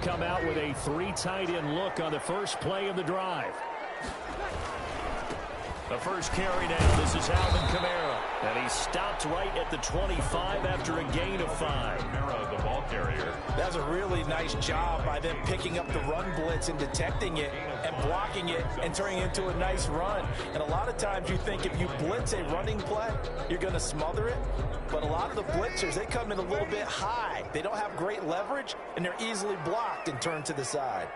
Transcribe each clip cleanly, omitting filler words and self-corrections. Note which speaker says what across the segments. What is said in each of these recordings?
Speaker 1: come out with a 3 tight end look on the first play of the drive. The first carry now. This is Alvin Kamara. And he stopped right at the 25 after a gain of 5.
Speaker 2: Kamara, the ball carrier.
Speaker 3: That's a really nice job by them picking up the run blitz and detecting it and blocking it and turning it into a nice run. And a lot of times you think if you blitz a running play, you're going to smother it. But a lot of the blitzers, they come in a little bit high. They don't have great leverage, and they're easily blocked and turned to the side.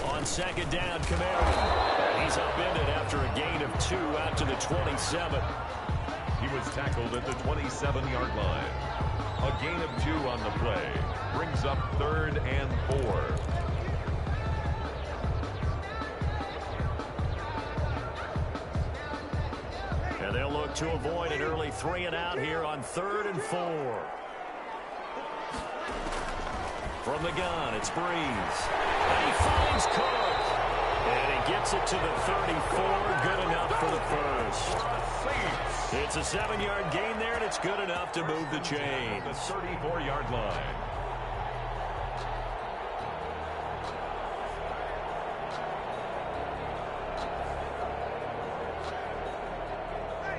Speaker 1: On second down, Kamara. He's upended after a gain of 2 out to the 27.
Speaker 2: He was tackled at the 27-yard line. A gain of 2 on the play. Brings up 3rd and 4.
Speaker 1: And they'll look to avoid an early 3 and out here on 3rd and 4. From the gun, it's Breeze. And he finds Cook. And he gets it to the 34. Good enough for the first. It's a 7-yard gain there, and it's good enough to move the chain.
Speaker 2: The 34-yard line.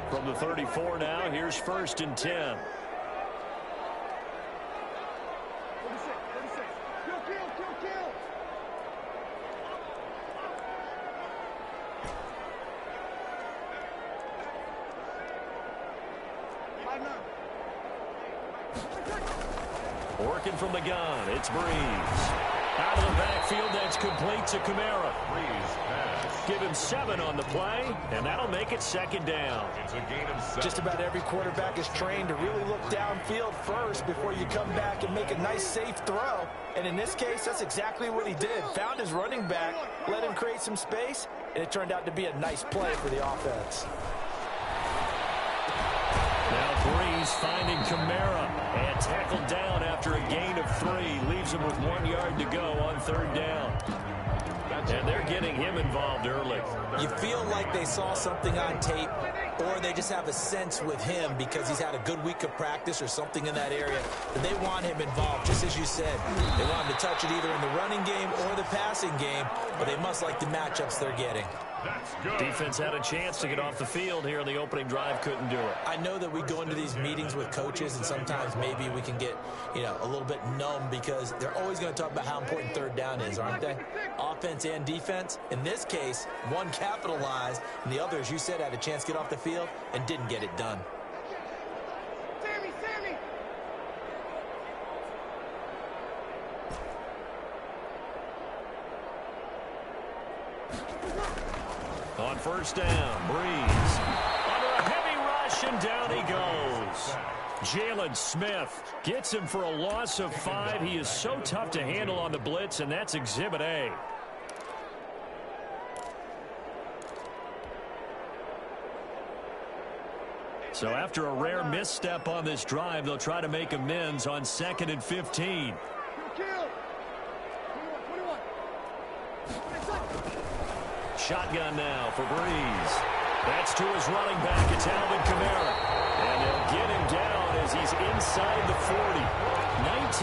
Speaker 1: From the 34 now, here's 1st and 10. Working from the gun, it's Breeze. Out of the backfield, that's complete to Kamara.
Speaker 2: Breeze pass.
Speaker 1: Give him 7 on the play, and that'll make it 2nd down.
Speaker 2: It's a gain of 7.
Speaker 3: Just about every quarterback is trained to really look downfield first before you come back and make a nice, safe throw. And in this case, that's exactly what he did. Found his running back, let him create some space, and it turned out to be a nice play for the offense.
Speaker 1: Now Breeze finding Kamara and tackled down after a gain of 3. Leaves him with 1 yard to go on 3rd down. And they're getting him involved early.
Speaker 4: You feel like they saw something on tape, or they just have a sense with him because he's had a good week of practice or something in that area that they want him involved, just as you said. They want him to touch it either in the running game or the passing game, but they must like the matchups they're getting.
Speaker 1: Defense had a chance to get off the field here in the opening drive, couldn't do it.
Speaker 4: I know that we go into these meetings with coaches, and sometimes maybe we can get, a little bit numb because they're always going to talk about how important 3rd down is, aren't they? Offense and defense. In this case, one capitalized, and the other, as you said, had a chance to get off the field and didn't get it done.
Speaker 1: On 1st down, Breeze. Under a heavy rush, and down he goes. Jalen Smith gets him for a loss of 5. He is so tough to handle on the blitz, and that's Exhibit A. So after a rare misstep on this drive, they'll try to make amends on 2nd and 15. Shotgun now for Breeze. That's to his running back. It's Alvin Kamara. And they'll get him down as he's inside the 40.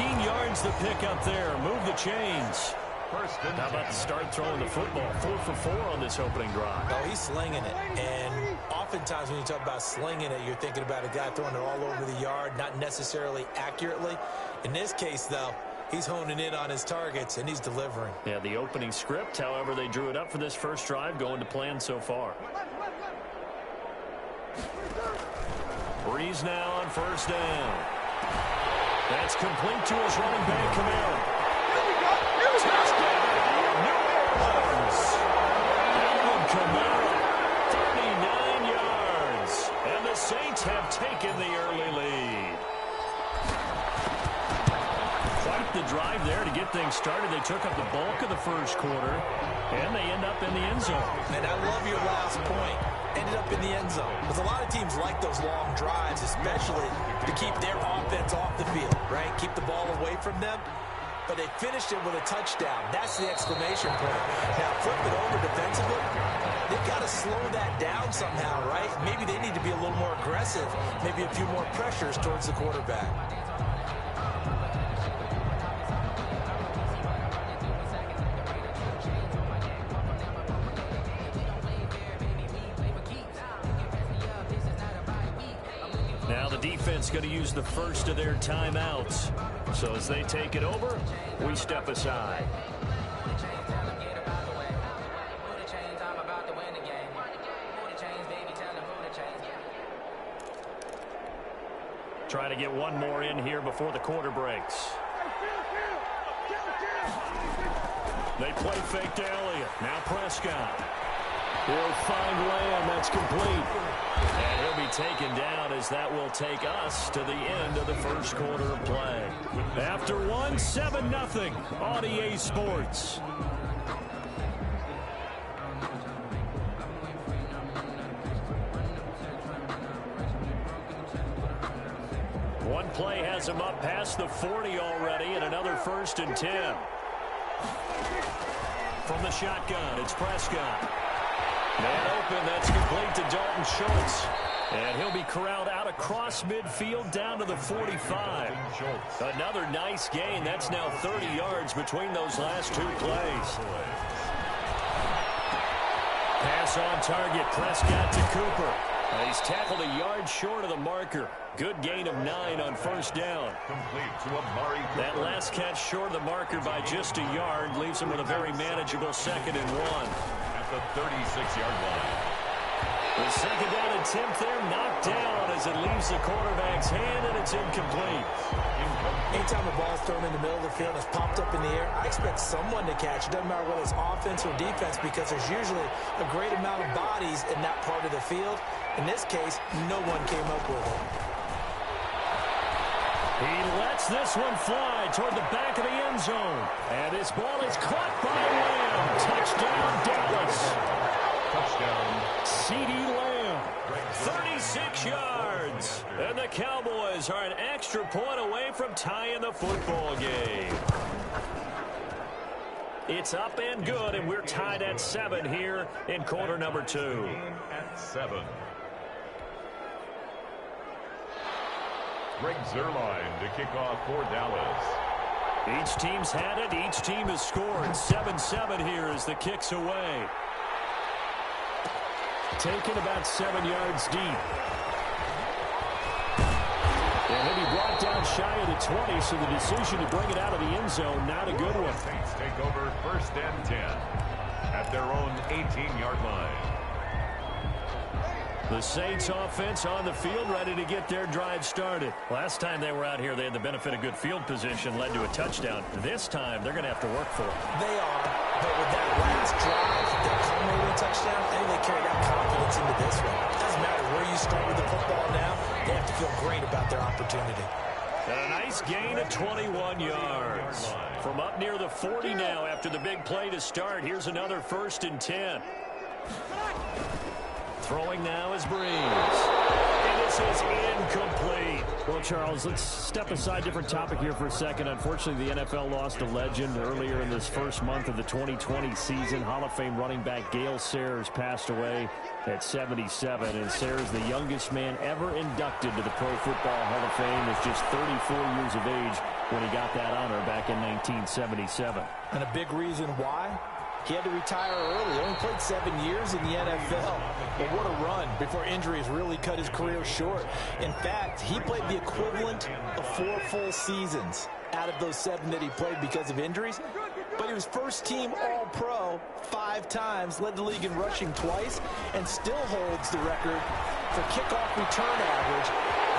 Speaker 1: 19 yards the pick up there. Move the chains. How about the start throwing the football? 4 for 4 on this opening drive.
Speaker 4: Oh, he's slinging it. And oftentimes when you talk about slinging it, you're thinking about a guy throwing it all over the yard, not necessarily accurately. In this case, though, he's honing in on his targets, and he's delivering.
Speaker 1: Yeah, the opening script, however, they drew it up for this first drive, going to plan so far. Breeze now on 1st down. That's complete to his running back, Kamara. Touchdown, New Orleans. Alvin Kamara, 39 yards. And the Saints have taken the early lead. Quite the drive there to get things started. They took up the bulk of the first quarter, and they end up in the end zone.
Speaker 4: And I love your last point. Ended up in the end zone. Because a lot of teams like those long drives, especially to keep their offense off the field, right? Keep the ball away from them. but they finished it with a touchdown. That's the exclamation point. Now, flip it over defensively. They've got to slow that down somehow, right? Maybe they need to be a little more aggressive, maybe a few more pressures towards the quarterback.
Speaker 1: Now the defense going to use the first of their timeouts. So as they take it over, we step aside. Try to get one more in here before the quarter breaks. They play fake to Elliott. Now Prescott. He'll find Lamb. That's complete. And he'll be taken down as that will take us to the end of the first quarter of play. After one, 7-0 on EA Sports. One play has him up past the 40 already, and another 1st and 10. From the shotgun, it's Prescott. Man open, that's complete to Dalton Schultz. And he'll be corralled out across midfield down to the 45. Another nice gain. That's now 30 yards between those last two plays. Pass on target, Prescott to Cooper. He's tackled a yard short of the marker. Good gain of 9 on 1st down.
Speaker 2: Complete to Amari Cooper.
Speaker 1: That last catch short of the marker by just a yard leaves him with a very manageable 2nd and 1.
Speaker 2: At the 36-yard line.
Speaker 1: The 2nd down attempt there knocked down as it leaves the quarterback's hand, and it's incomplete.
Speaker 4: Anytime the ball's thrown in the middle of the field and it's popped up in the air, I expect someone to catch. It doesn't matter whether it's offense or defense, because there's usually a great amount of bodies in that part of the field. In this case, no one came up with it.
Speaker 1: He lets this one fly toward the back of the end zone. And this ball is caught by Lamb. Touchdown, Dallas.
Speaker 2: Touchdown.
Speaker 1: CeeDee Lamb. 36 yards. And the Cowboys are an extra point away from tying the football game. It's up and good, and we're tied at 7 here in quarter number 2.
Speaker 2: At 7. Greg Zuerlein to kick off for Dallas.
Speaker 1: Each team's had it. Each team has scored. 7-7 here as the kick's away. Taken about 7 yards deep. And he'll be brought down shy of the 20, so the decision to bring it out of the end zone, not a good one.
Speaker 2: Saints take over 1st and 10 at their own 18-yard line.
Speaker 1: The Saints offense on the field, ready to get their drive started. Last time they were out here, they had the benefit of good field position, led to a touchdown. This time, they're going to have to work for it.
Speaker 4: They are, but with that last drive that culminated in a touchdown, I think they carry that confidence into this one. It doesn't matter where you start with the football now, they have to feel great about their opportunity.
Speaker 1: And a nice gain of 21 yards. From up near the 40 now after the big play to start. Here's another 1st and 10. Throwing now is Breeze. And this is incomplete. Well, Charles, let's step aside, different topic here for a second. Unfortunately, the NFL lost a legend earlier in this first month of the 2020 season. Hall of Fame running back Gale Sayers passed away at 77. And Sayers, the youngest man ever inducted to the Pro Football Hall of Fame, was just 34 years of age when he got that honor back in 1977.
Speaker 4: And a big reason why? He had to retire early. He only played 7 years in the NFL. But what a run before injuries really cut his career short. In fact, he played the equivalent of 4 full seasons out of those 7 that he played because of injuries. But he was first-team All-Pro 5 times, led the league in rushing twice, and still holds the record for kickoff return average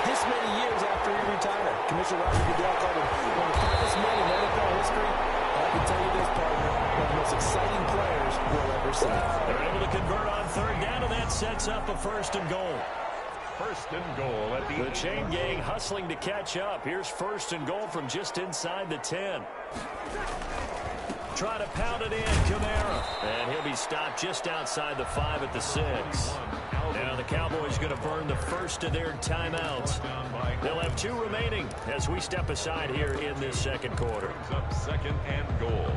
Speaker 4: this many years after he retired. Commissioner Roger Goodell called him one of the finest men in NFL history. I can tell you this, partner, one of the most exciting players we'll ever see.
Speaker 1: They're able to convert on 3rd down, and that sets up a 1st and goal.
Speaker 2: 1st and goal at
Speaker 1: the chain gang hustling to catch up. Here's 1st and goal from just inside the 10. Try to pound it in, Kamara. And he'll be stopped just outside the 5 at the 6. Now the Cowboys going to burn the first of their timeouts. They'll have 2 remaining as we step aside here in this second quarter.
Speaker 2: Up 2nd and goal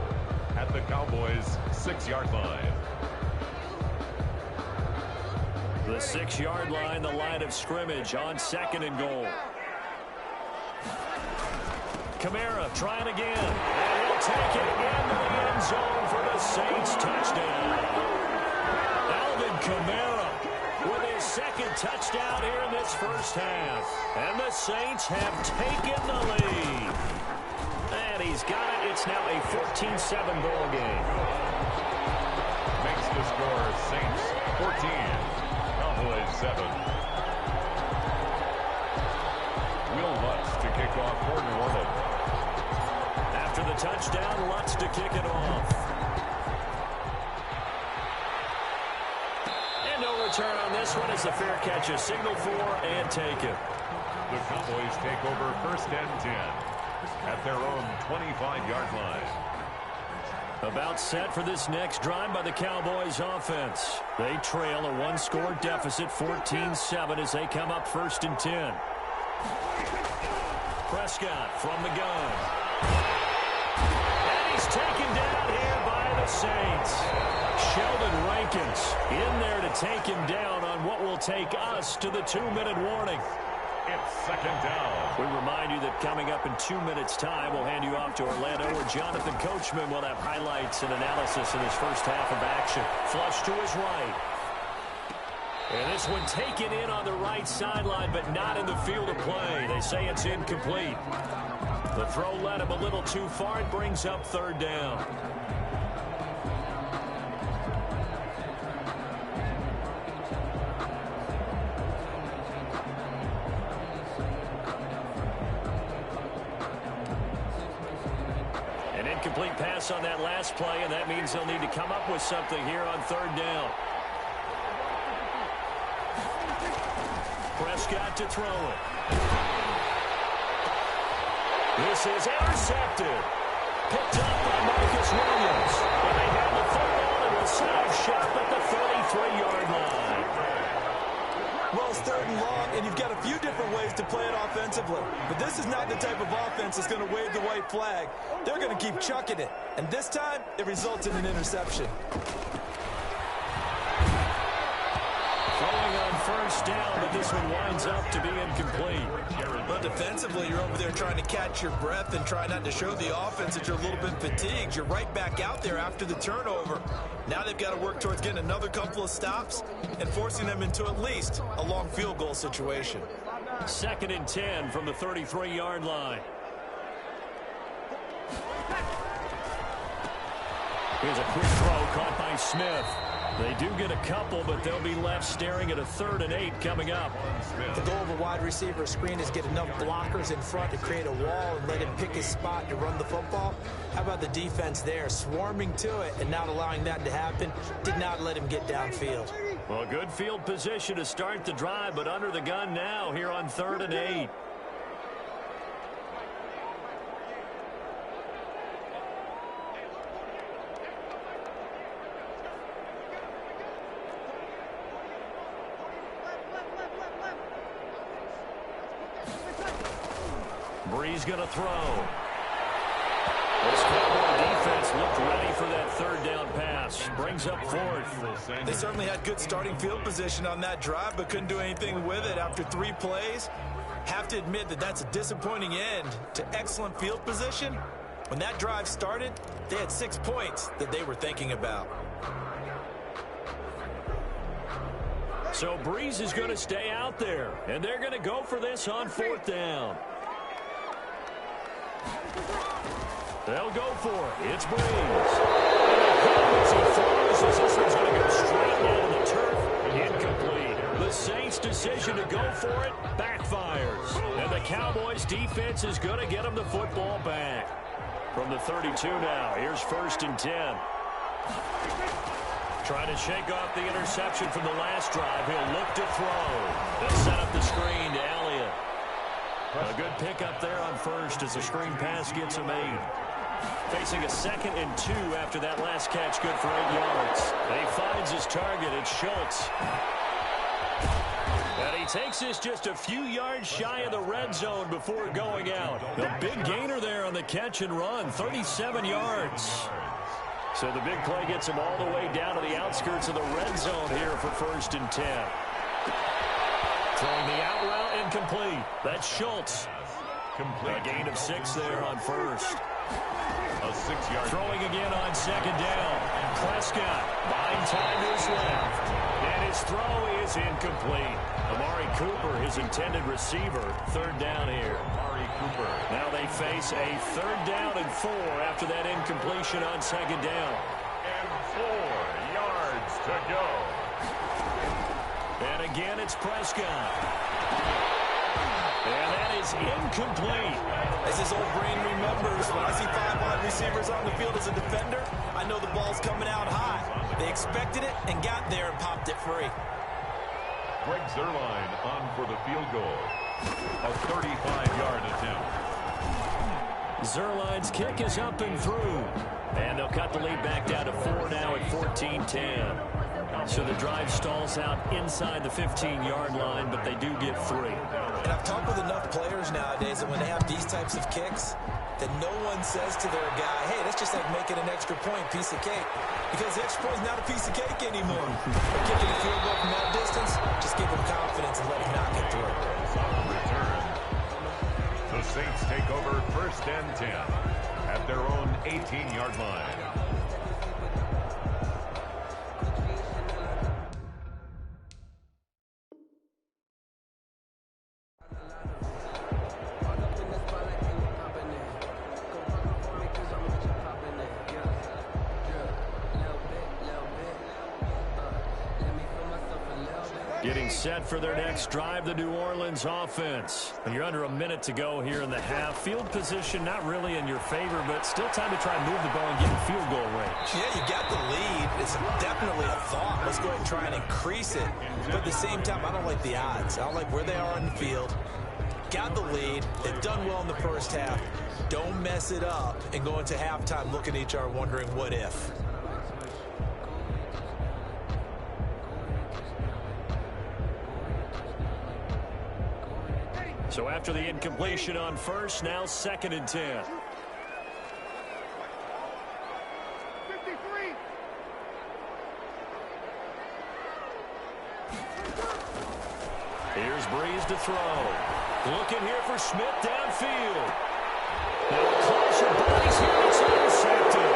Speaker 2: at the Cowboys' 6-yard line.
Speaker 1: The 6-yard line, the line of scrimmage on 2nd and goal. Kamara trying again, and he'll take it into the end zone for the Saints touchdown. Alvin Kamara with his 2nd touchdown here in this first half. And the Saints have taken the lead. And he's got it. It's now a 14-7 ball game.
Speaker 2: Makes the score Saints 14, Cowboys 7. Will Lutz to kick off quarter 1.
Speaker 1: After the touchdown, Lutz to kick it off. And no return on this one as the fair catch is signaled for and taken.
Speaker 2: The Cowboys take over 1st and 10 at their own 25-yard line.
Speaker 1: About set for this next drive by the Cowboys offense. They trail a 1-score deficit, 14-7 as they come up 1st and 10. Prescott from the gun. And he's taken down here by the Saints. Sheldon Rankins in there to take him down on what will take us to the 2-minute warning.
Speaker 2: It's 2nd down.
Speaker 1: We remind you that coming up in 2 minutes' time, we'll hand you off to Orlando, where Jonathan Coachman will have highlights and analysis in his first half of action. Flush to his right. And this one taken in on the right sideline, but not in the field of play. They say it's incomplete. The throw led him a little too far. It brings up 3rd down. An incomplete pass on that last play, and that means they'll need to come up with something here on 3rd down. Prescott to throw it. This is intercepted. Picked up by Marcus Williams. And they have the football and will set up shop at the 33-yard line.
Speaker 3: Well, it's 3rd and long, and you've got a few different ways to play it offensively. But this is not the type of offense that's going to wave the white flag. They're going to keep chucking it. And this time, it results in an interception.
Speaker 1: Throwing on 1st down, but this one winds up to be incomplete.
Speaker 4: But defensively, you're over there trying to catch your breath and try not to show the offense that you're a little bit fatigued. You're right back out there after the turnover. Now they've got to work towards getting another couple of stops and forcing them into at least a long field goal situation.
Speaker 1: 2nd and 10 from the 33-yard line. Here's a quick throw caught by Smith. They do get a couple, but they'll be left staring at a 3rd and 8 coming up.
Speaker 4: The goal of a wide receiver screen is get enough blockers in front to create a wall and let him pick his spot to run the football. How about the defense there, swarming to it and not allowing that to happen? Did not let him get downfield.
Speaker 1: Well, good field position to start the drive, but under the gun now here on 3rd and 8. Breeze going to throw. This Cowboy defense looked ready for that 3rd down pass. Brings up 4th.
Speaker 3: They certainly had good starting field position on that drive, but couldn't do anything with it after 3 plays. Have to admit that that's a disappointing end to excellent field position. When that drive started, they had 6 points that they were thinking about.
Speaker 1: So Breeze is going to stay out there, and they're going to go for this on 4th down. They'll go for it. It's Breeze. As he throws, as this one's going to go straight down the turf. Incomplete. The Saints' decision to go for it backfires. And the Cowboys' defense is going to get them the football back. From the 32 now, here's 1st and 10. Trying to shake off the interception from the last drive. He'll look to throw. They'll set up the screen to Elliott. A good pickup there on 1st as the screen pass gets him 8. Facing a 2nd and 2 after that last catch, good for 8 yards. And he finds his target. It's Schultz. And he takes this just a few yards shy of the red zone before going out. The big gainer there on the catch and run, 37 yards. So the big play gets him all the way down to the outskirts of the red zone here for 1st and 10. Throwing the out route incomplete. That's Schultz. A gain of 6 there on 1st.
Speaker 2: A 6-yard.
Speaker 1: Throwing again on 2nd down. Prescott buying time to his left. And his throw is incomplete. Amari Cooper, his intended receiver. 3rd down here.
Speaker 2: Amari Cooper.
Speaker 1: Now they face a 3rd down and 4 after that incompletion on 2nd down.
Speaker 2: And 4 yards to go.
Speaker 1: And again, it's Prescott. And that is incomplete.
Speaker 3: As his old brain remembers, when I see 5 wide receivers on the field as a defender, I know the ball's coming out high. They expected it and got there and popped it free.
Speaker 2: Greg Zuerlein on for the field goal. A 35-yard attempt.
Speaker 1: Zuerlein's kick is up and through. And they'll cut the lead back down to 4 now at 14-10. So the drive stalls out inside the 15-yard line, but they do get 3.
Speaker 3: And I've talked with enough players nowadays that when they have these types of kicks, that no one says to their guy, hey, that's just like making an extra point, piece of cake. Because the extra point is not a piece of cake anymore. But kicking a field goal from that distance, just give them confidence and let them knock it through.
Speaker 2: On return, the Saints take over 1st and 10 at their own 18-yard line.
Speaker 1: Getting set for their next drive, the New Orleans offense. You're under a minute to go here in the half. Field position not really in your favor, but still time to try and move the ball and get in field goal range.
Speaker 3: Yeah, you got the lead. It's definitely a thought. Let's go ahead and try and increase it. But at the same time, I don't like the odds. I don't like where they are on the field. Got the lead. They've done well in the first half. Don't mess it up and go into halftime looking at each other wondering what if.
Speaker 1: So after the incompletion on 1st, now 2nd and 10.
Speaker 5: 53.
Speaker 1: Here's Breeze to throw. Looking here for Smith downfield. Now closer, Breeze here, it's intercepted.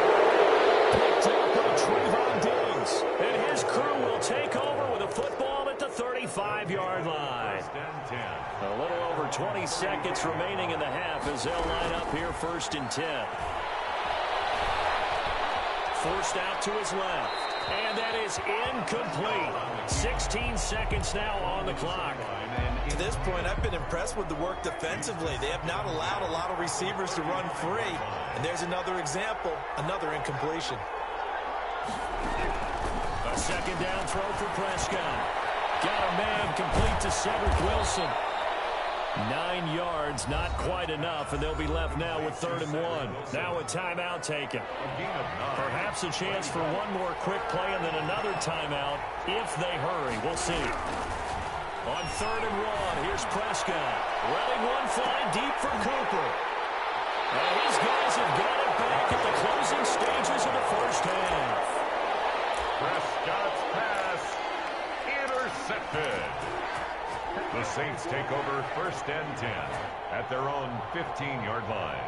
Speaker 1: Picked up by Trevon Diggs. And his crew will take over with a football at the 35-yard line.
Speaker 2: 1st and 10.
Speaker 1: A little over 20 seconds remaining in the half as they'll line up here 1st and 10. Forced out to his left. And that is incomplete. 16 seconds now on the clock.
Speaker 3: To this point, I've been impressed with the work defensively. They have not allowed a lot of receivers to run free. And there's another example, another incompletion.
Speaker 1: A 2nd down throw for Prescott. Got a man complete to Cedric Wilson. 9 yards, not quite enough, and they'll be left now with 3rd and 1. Now a timeout taken. Perhaps a chance for one more quick play and then another timeout if they hurry. We'll see. On 3rd and 1, here's Prescott. Letting one fly deep for Cooper. And his guys have got it back at the closing stages of the first half.
Speaker 2: Prescott's pass intercepted. The Saints take over 1st and 10 at their own 15-yard line.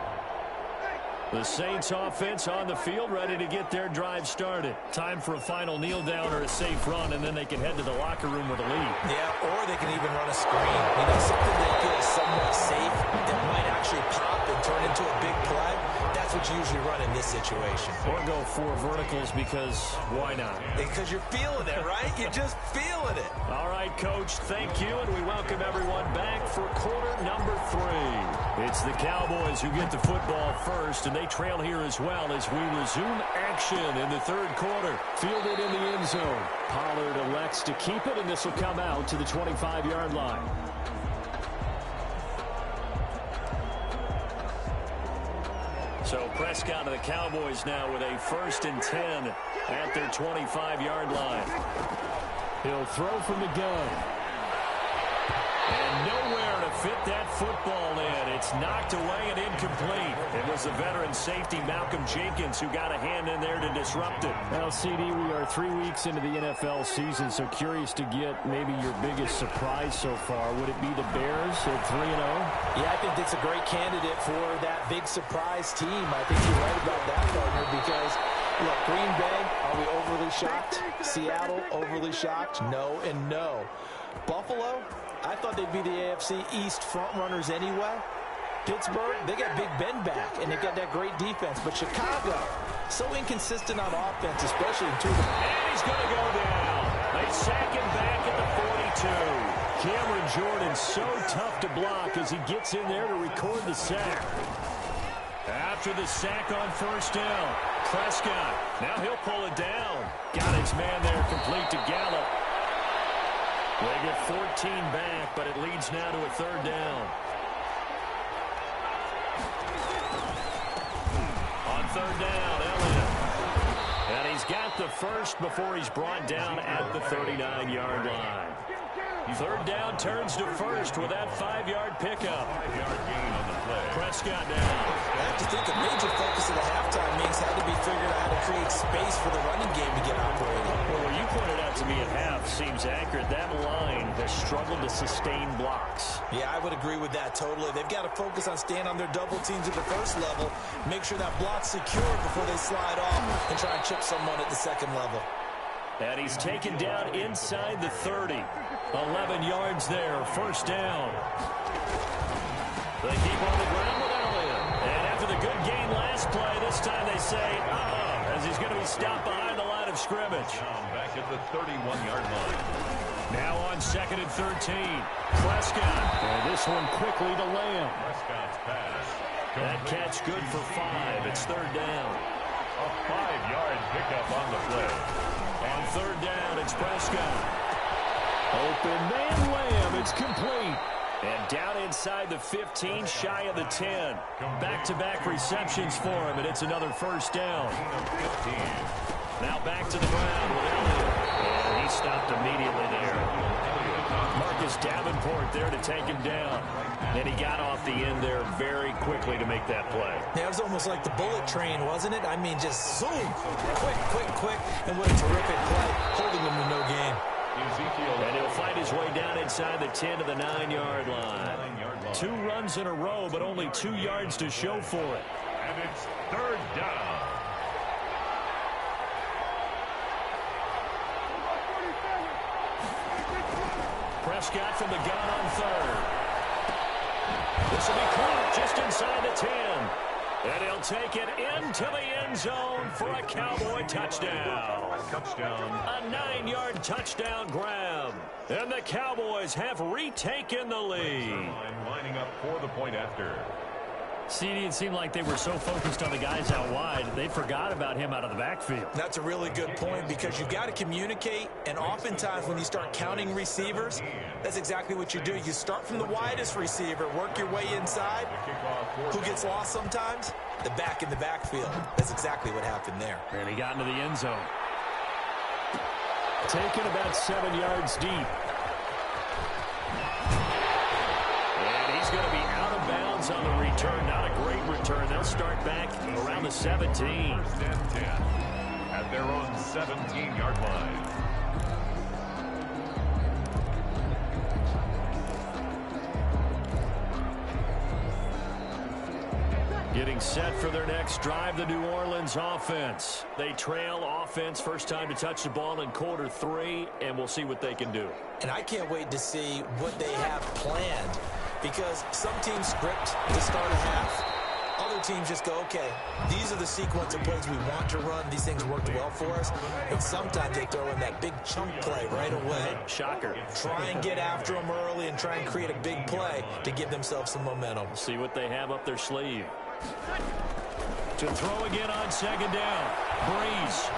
Speaker 1: The Saints offense on the field ready to get their drive started. Time for a final kneel down or a safe run, and then they can head to the locker room with a lead.
Speaker 3: Yeah, or they can even run a screen. You know, something that feels somewhat safe that might actually pop and turn into a big play. That's what you usually run in this situation.
Speaker 1: Or go 4 verticals because why not?
Speaker 3: Because you're feeling it, right? You're just feeling it.
Speaker 1: All right, Coach, thank you, and we welcome everyone back for quarter number 3. It's the Cowboys who get the football first, and they trail here as well as we resume action in the 3rd quarter. Fielded in the end zone. Pollard elects to keep it, and this will come out to the 25-yard line. So Prescott of the Cowboys now with a 1st and 10 at their 25-yard line. He'll throw from the gun. And nowhere to fit that football in. It's knocked away and incomplete. It was the veteran safety Malcolm Jenkins who got a hand in there to disrupt it.
Speaker 5: Well, CD, we are 3 weeks into the NFL season, so curious to get maybe your biggest surprise so far. Would it be the Bears at 3-0?
Speaker 4: Yeah, I think it's a great candidate for that big surprise team. I think you're right about that, partner, because, look, Green Bay, are we overly shocked? Seattle, overly shocked? No and no. Buffalo, I thought they'd be the AFC East front runners anyway. Pittsburgh, they got Big Ben back, and they've got that great defense. But Chicago, so inconsistent on offense, especially in 2.
Speaker 1: And he's going to go down. They sack him back at the 42. Cameron Jordan so tough to block as he gets in there to record the sack. After the sack on 1st down, Prescott, now he'll pull it down. Got his man there complete to Gallup. They get 14 back, but it leads now to a 3rd down. On 3rd down, Elliott. And he's got the first before he's brought down at the 39-yard line. 3rd down turns to 1st with that 5-yard pickup.
Speaker 2: 5-yard gain on the play.
Speaker 1: Prescott down.
Speaker 4: I have to think a major focus of the halftime means had to be figuring out how to create space for the running game to get operating.
Speaker 1: Well, what you pointed out to me at half seems accurate. That line has struggled to sustain blocks.
Speaker 4: Yeah, I would agree with that totally. They've got to focus on staying on their double teams at the 1st level, make sure that block's secured before they slide off and try and chip someone at the 2nd level.
Speaker 1: And he's taken down inside the 30. 11 yards there, 1st down. They keep on the ground with Elliott. And after the good gain last play, this time they say, as he's going to be stopped behind the line of scrimmage.
Speaker 2: Back at the 31-yard line.
Speaker 1: Now on 2nd and 13. Prescott.
Speaker 5: And this one quickly to Lamb.
Speaker 2: Prescott's pass.
Speaker 1: That catch good for 5. It's 3rd down.
Speaker 2: A 5-yard pickup on the play.
Speaker 1: On 3rd down, it's Prescott.
Speaker 5: Open man Lamb. It's complete.
Speaker 1: And down inside the 15, shy of the 10. Back-to-back receptions for him, and it's another 1st down. Now back to the ground with Elliott. And he stopped immediately there. Marcus Davenport there to take him down. And he got off the end there very quickly to make that play.
Speaker 4: Yeah, it was almost like the bullet train, wasn't it? I mean, just zoom. Quick. And what a terrific play, holding him to no gain.
Speaker 1: And he'll fight his way down inside the 10 to the 9-yard line. 2 runs in a row, but only 2 yards to show for it.
Speaker 2: And it's 3rd down.
Speaker 1: Prescott from the gun on 3rd. This will be caught just inside the 10. And he'll take it into the end zone for a Cowboy touchdown. A 9-yard touchdown grab. And the Cowboys have retaken the lead.
Speaker 2: Lining up for the point after.
Speaker 5: CD, it seemed like they were so focused on the guys out wide, they forgot about him out of the backfield.
Speaker 4: That's a really good point because you've got to communicate, and oftentimes when you start counting receivers, that's exactly what you do. You start from the widest receiver, work your way inside. Who gets lost sometimes? The back in the backfield. That's exactly what happened there.
Speaker 5: And he got into the end zone. Taken about 7 yards deep.
Speaker 1: And he's going to be out of bounds on the return. Not a great return. They'll start back around the 17.
Speaker 2: 1st and 10 at their own 17-yard line.
Speaker 1: Getting set for their next drive, the New Orleans offense. They trail offense, first time to touch the ball in quarter 3, and we'll see what they can do.
Speaker 4: And I can't wait to see what they have planned because some teams script to start a half. Other teams just go, okay, these are the sequence of plays we want to run. These things worked well for us. And sometimes they throw in that big chunk play right away.
Speaker 1: Shocker.
Speaker 4: Try and get after them early and try and create a big play to give themselves some momentum.
Speaker 1: See what they have up their sleeve. To throw again on 2nd down. Breeze.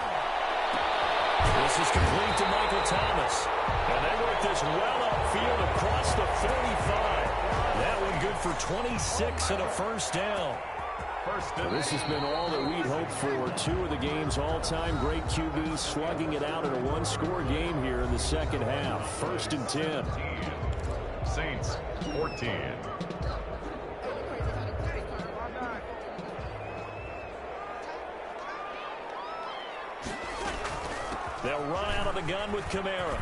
Speaker 1: This is complete to Michael Thomas. And they work this well upfield across the 45. That one good for 26 and a 1st down.
Speaker 2: 1st First
Speaker 5: This has been all that we'd hoped for. Two of the game's all-time great QBs slugging it out in a one-score game here in the second half. First and 10.
Speaker 2: Saints 14.
Speaker 1: They'll run out of the gun with Kamara.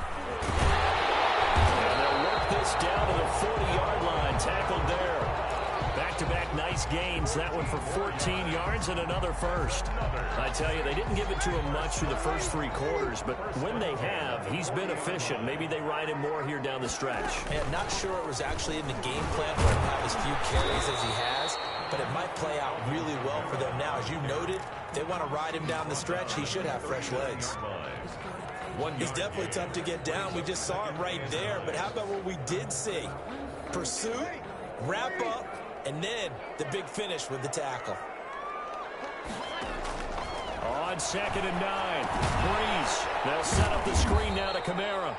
Speaker 1: And they'll work this down to the 40-yard line. Tackled there. Back-to-back nice gains. That one for 14 yards and another first. I tell you, they didn't give it to him much through the first three quarters, but when they have, he's been efficient. Maybe they ride him more here down the stretch.
Speaker 4: Yeah, not sure it was actually in the game plan for him to have as few carries as he has, but it might play out really well for them now. As you noted, they want to ride him down the stretch. He should have fresh legs. He's definitely tough to get down. We just saw it right there, but how about what we did see? Pursuit, wrap up, and then the big finish with the tackle.
Speaker 1: On 2nd and 9, Breeze. They'll set up the screen now to Kamara.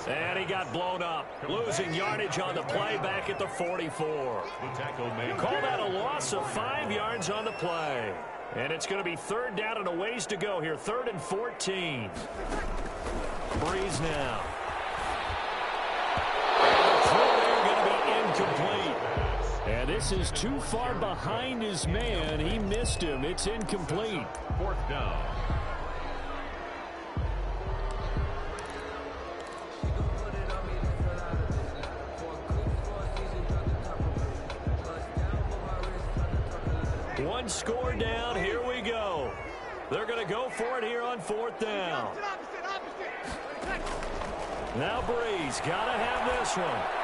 Speaker 1: And he got blown up. Losing yardage on the play back at the 44.
Speaker 2: The tackle made.
Speaker 1: Call that a loss of 5 yards on the play. And it's going to be third down and a ways to go here. 3rd and 14. Breeze now. And the throw there going to be incomplete. And this is too far behind his man. He missed him. It's incomplete.
Speaker 2: 4th down.
Speaker 1: One score down. Here we go. They're going to go for it here on 4th down. Now Breeze got to have this one.